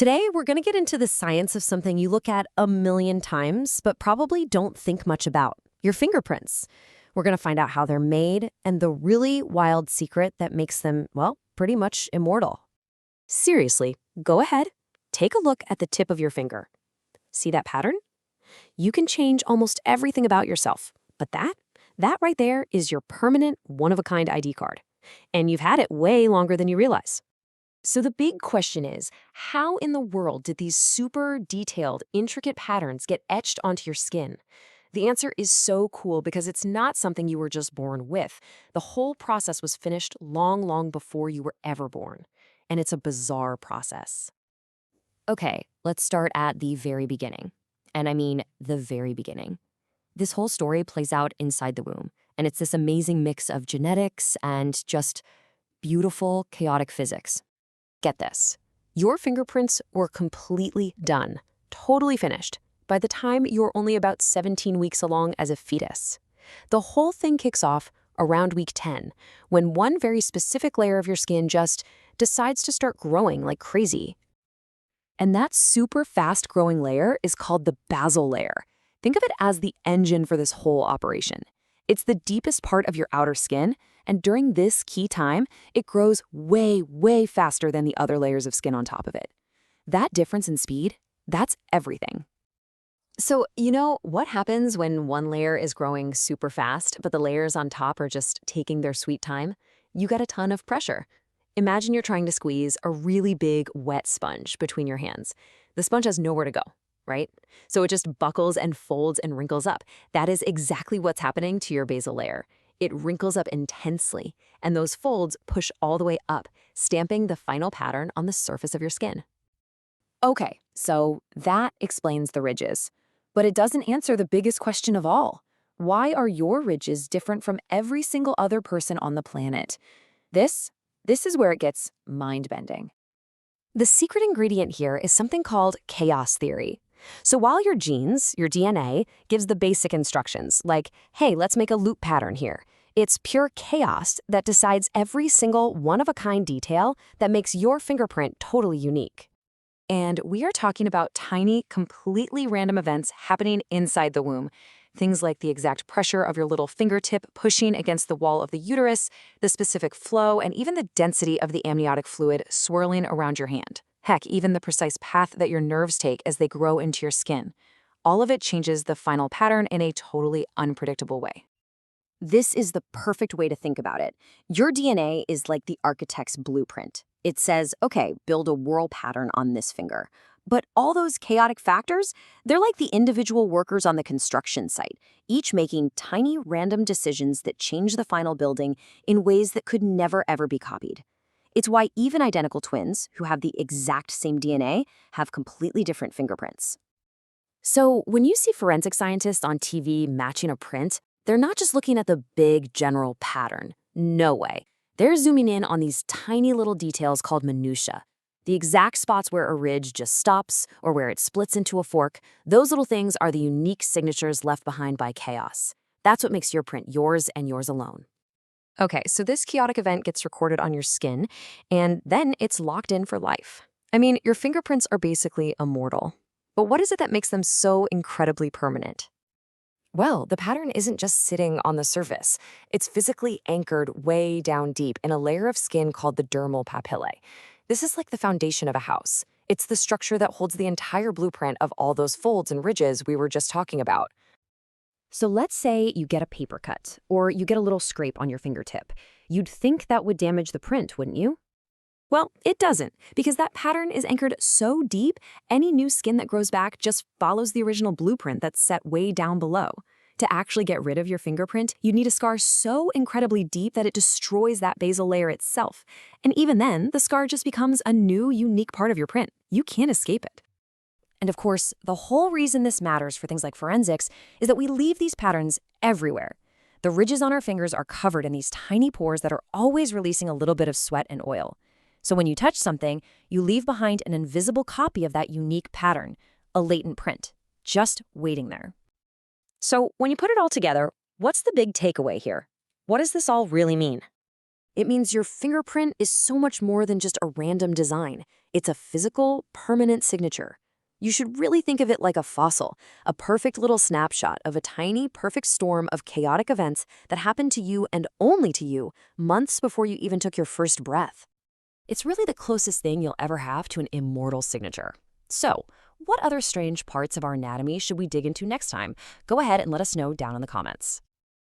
Today, we're going to get into the science of something you look at a million times, but probably don't think much about your fingerprints. We're going to find out how they're made and the really wild secret that makes them, well, pretty much immortal. Seriously, go ahead, take a look at the tip of your finger. See that pattern? You can change almost everything about yourself, but that right there is your permanent, one-of-a-kind ID card. And you've had it way longer than you realize. So the big question is, how in the world did these super detailed, intricate patterns get etched onto your skin? The answer is so cool because it's not something you were just born with. The whole process was finished long, long before you were ever born. And it's a bizarre process. Okay, let's start at the very beginning. And I mean the very beginning. This whole story plays out inside the womb, and it's this amazing mix of genetics and just beautiful, chaotic physics. Get this. Your fingerprints were completely done, totally finished, by the time you're only about 17 weeks along as a fetus. The whole thing kicks off around week 10, when one very specific layer of your skin just decides to start growing like crazy. And that super fast-growing layer is called the basal layer. Think of it as the engine for this whole operation. It's the deepest part of your outer skin, and during this key time, it grows way, way faster than the other layers of skin on top of it. That difference in speed, that's everything. So, what happens when one layer is growing super fast, but the layers on top are just taking their sweet time? You get a ton of pressure. Imagine you're trying to squeeze a really big, wet sponge between your hands. The sponge has nowhere to go, right? So it just buckles and folds and wrinkles up. That is exactly what's happening to your basal layer. It wrinkles up intensely, and those folds push all the way up, stamping the final pattern on the surface of your skin. Okay, so that explains the ridges. But it doesn't answer the biggest question of all. Why are your ridges different from every single other person on the planet? This is where it gets mind-bending. The secret ingredient here is something called chaos theory. So while your genes, your DNA, gives the basic instructions, like, hey, let's make a loop pattern here, it's pure chaos that decides every single one-of-a-kind detail that makes your fingerprint totally unique. And we are talking about tiny, completely random events happening inside the womb. Things like the exact pressure of your little fingertip pushing against the wall of the uterus, the specific flow, and even the density of the amniotic fluid swirling around your hand. Heck, even the precise path that your nerves take as they grow into your skin. All of it changes the final pattern in a totally unpredictable way. This is the perfect way to think about it. Your DNA is like the architect's blueprint. It says, okay, build a whorl pattern on this finger. But all those chaotic factors, they're like the individual workers on the construction site, each making tiny random decisions that change the final building in ways that could never ever be copied. It's why even identical twins, who have the exact same DNA, have completely different fingerprints. So when you see forensic scientists on TV matching a print, they're not just looking at the big general pattern. No way. They're zooming in on these tiny little details called minutia. The exact spots where a ridge just stops or where it splits into a fork, those little things are the unique signatures left behind by chaos. That's what makes your print yours and yours alone. Okay, so this chaotic event gets recorded on your skin, and then it's locked in for life. I mean, your fingerprints are basically immortal. But what is it that makes them so incredibly permanent? Well, the pattern isn't just sitting on the surface. It's physically anchored way down deep in a layer of skin called the dermal papillae. This is like the foundation of a house. It's the structure that holds the entire blueprint of all those folds and ridges we were just talking about. So let's say you get a paper cut, or you get a little scrape on your fingertip. You'd think that would damage the print, wouldn't you? Well, it doesn't, because that pattern is anchored so deep, any new skin that grows back just follows the original blueprint that's set way down below. To actually get rid of your fingerprint, you need a scar so incredibly deep that it destroys that basal layer itself. And even then, the scar just becomes a new, unique part of your print. You can't escape it. And of course, the whole reason this matters for things like forensics is that we leave these patterns everywhere. The ridges on our fingers are covered in these tiny pores that are always releasing a little bit of sweat and oil. So when you touch something, you leave behind an invisible copy of that unique pattern, a latent print, just waiting there. So when you put it all together, what's the big takeaway here? What does this all really mean? It means your fingerprint is so much more than just a random design. It's a physical, permanent signature. You should really think of it like a fossil, a perfect little snapshot of a tiny, perfect storm of chaotic events that happened to you and only to you months before you even took your first breath. It's really the closest thing you'll ever have to an immortal signature. So, what other strange parts of our anatomy should we dig into next time? Go ahead and let us know down in the comments.